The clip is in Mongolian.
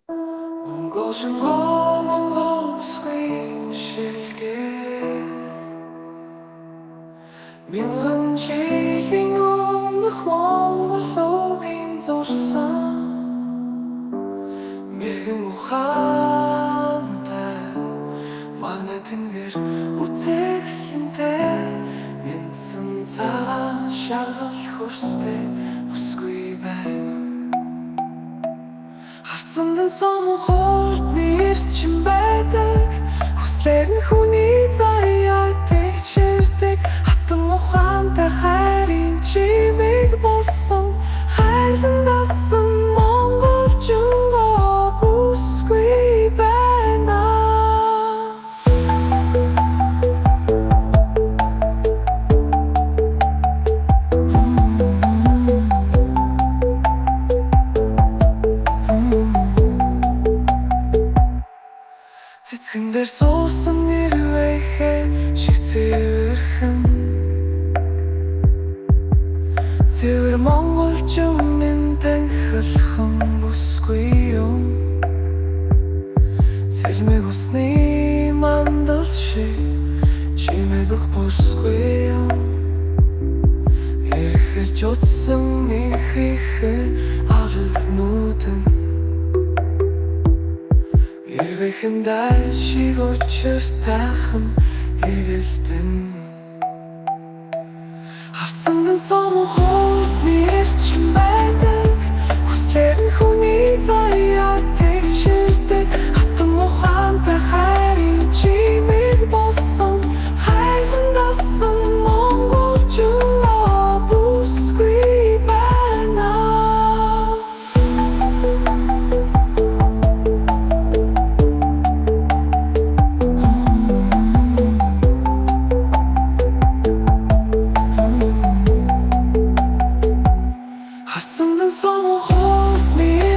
Монголын гоо монголсгүй шилгээ Мянган жилийн өмнөх Монголын зурсан Мэргэн ухаантай Магна тэнгэр үзэсгэлэнтэй Мэдсэн цагаан шаргал хөрстэй Бүсгүй байна Харцамдан сомон хурдны эрчим байдаг Хүслэр нь хүний заяа тэгчэрдэг Хатан ухаантай хайрын чимэг болсон Хайлан дасан монголчунгоо бүсгүй байна Цэцгэн дээр суусан нэрвэхэ шиг цэвэрхэн Цэвэр монголчууд минь танхилхан бүсгүй юм Цэлмэг усны мандал шиг чимэг өх бүсгүй юм Ирэхэлж утсан нэхихэ алгнуудын Ирвэхэн дайшиг учир тайхан иргэлтэн Харцамдан сомон хурдны эрчим байдаг Хүслэр нь хүний заяа тэгчэрдэг Хатан ухаантай хайрын чимэг болсон Хайлан дасан монголчунгоо бүсгүй байна Харцамдан сомон хурдны